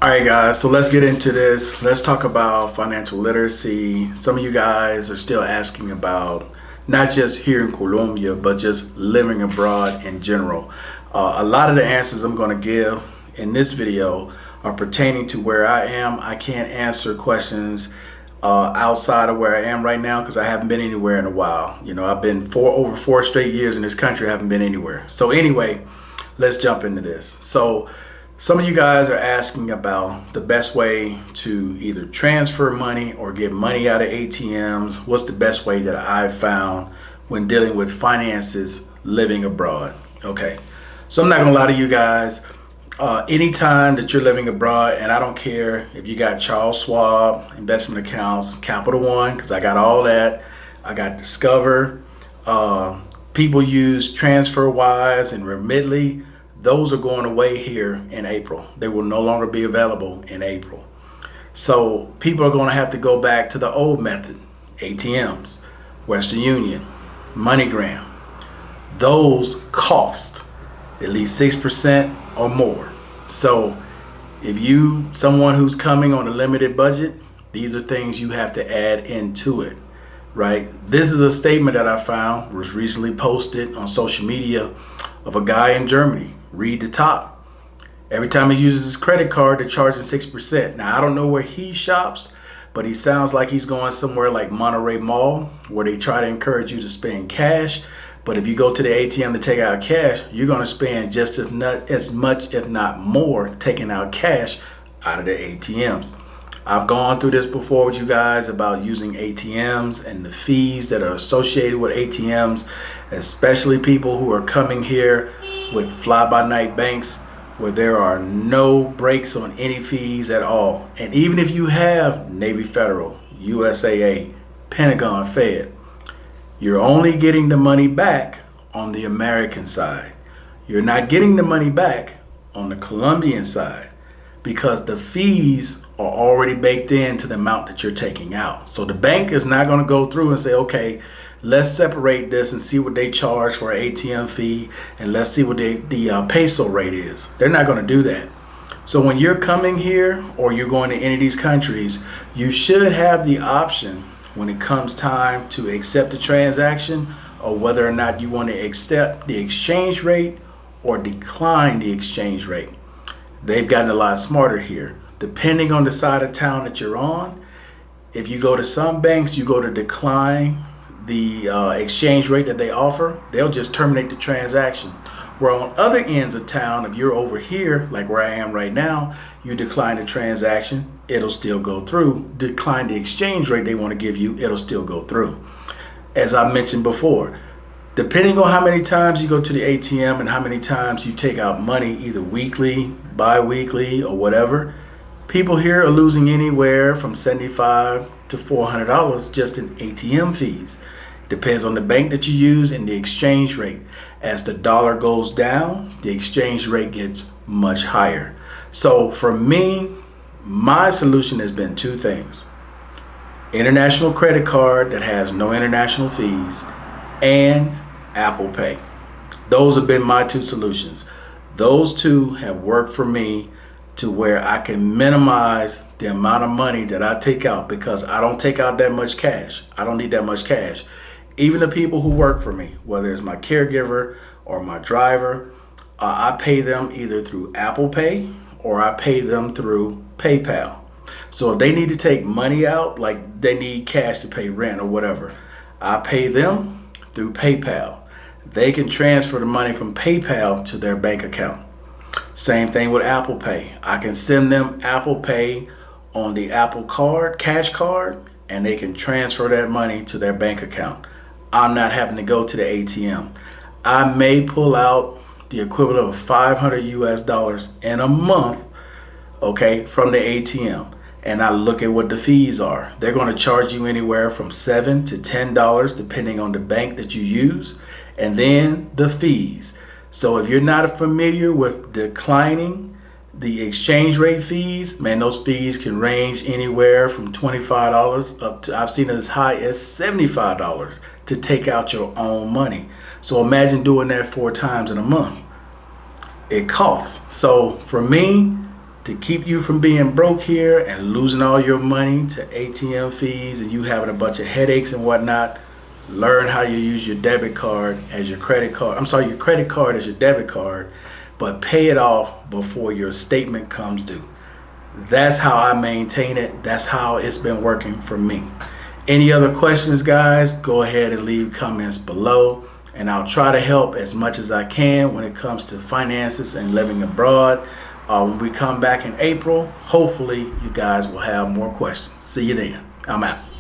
All right, guys, so let's get into this. Let's talk about financial literacy. Some of you guys are still asking about not just here in Colombia, but just living abroad in general. A lot of the answers I'm going to give in this video are pertaining to where I am. I can't answer questions outside of where I am right now because I haven't been anywhere in a while. You know, I've been over 4 straight years in this country. I haven't been anywhere. So anyway, let's jump into this. So some of you guys are asking about the best way to either transfer money or get money out of ATMs. What's the best way that I've found when dealing with finances living abroad? Okay, so I'm not gonna lie to you guys. Anytime that you're living abroad, and I don't care if you got Charles Schwab investment accounts, Capital One, because I got all that. I got Discover. People use TransferWise and Remitly. Those are going away here in April. They will no longer be available in April. So people are going to have to go back to the old method, ATMs, Western Union, MoneyGram. Those cost at least 6% or more. So if someone who's coming on a limited budget, these are things you have to add into it, right? This is a statement that I found, was recently posted on social media, of a guy in Germany. Read the top. Every time he uses his credit card, they're charging 6%. Now, I don't know where he shops, but he sounds like he's going somewhere like Monterey Mall, where they try to encourage you to spend cash. But if you go to the ATM to take out cash, you're going to spend just as much, if not more, taking out cash out of the ATMs. I've gone through this before with you guys about using ATMs and the fees that are associated with ATMs, especially people who are coming here with fly-by-night banks where there are no breaks on any fees at all. And even if you have Navy Federal, USAA, Pentagon, Fed, you're only getting the money back on the American side. You're not getting the money back on the Colombian side because the fees are already baked into the amount that you're taking out. So the bank is not going to go through and say, okay, let's separate this and see what they charge for an ATM fee, and let's see what the peso rate is. They're not going to do that. So when you're coming here or you're going to any of these countries, you should have the option when it comes time to accept the transaction, or whether or not you want to accept the exchange rate or decline the exchange rate. They've gotten a lot smarter here. Depending on the side of town that you're on, if you go to some banks, you go to decline the exchange rate that they offer, they'll just terminate the transaction. Where on other ends of town, if you're over here, like where I am right now, you decline the transaction, it'll still go through. Decline the exchange rate they want to give you, it'll still go through. As I mentioned before, depending on how many times you go to the ATM and how many times you take out money, either weekly, bi-weekly, or whatever, people here are losing anywhere from $75 to $400 just in ATM fees. Depends on the bank that you use and the exchange rate. As the dollar goes down, the exchange rate gets much higher. So for me, my solution has been 2 things. International credit card that has no international fees, and Apple Pay. Those have been my 2 solutions. Those 2 have worked for me to where I can minimize the amount of money that I take out, because I don't take out that much cash. I don't need that much cash. Even the people who work for me, whether it's my caregiver or my driver, I pay them either through Apple Pay or I pay them through PayPal. So if they need to take money out, like they need cash to pay rent or whatever, I pay them through PayPal. They can transfer the money from PayPal to their bank account. Same thing with Apple Pay. I can send them Apple Pay on the Apple card, cash card, and they can transfer that money to their bank account. I'm not having to go to the ATM. I may pull out the equivalent of $500 in a month, okay, from the ATM. And I look at what the fees are. They're going to charge you anywhere from $7 to $10 depending on the bank that you use, and then the fees. So if you're not familiar with declining the exchange rate fees, man, those fees can range anywhere from $25 up to, I've seen it as high as $75 to take out your own money. So imagine doing that 4 times in a month. It costs. So for me, to keep you from being broke here and losing all your money to ATM fees and you having a bunch of headaches and whatnot. Learn how you use your debit card as your credit card. I'm sorry, your credit card as your debit card, but pay it off before your statement comes due. That's how I maintain it. That's how it's been working for me. Any other questions, guys? Go ahead and leave comments below, and I'll try to help as much as I can when it comes to finances and living abroad. When we come back in April, hopefully you guys will have more questions. See you then. I'm out.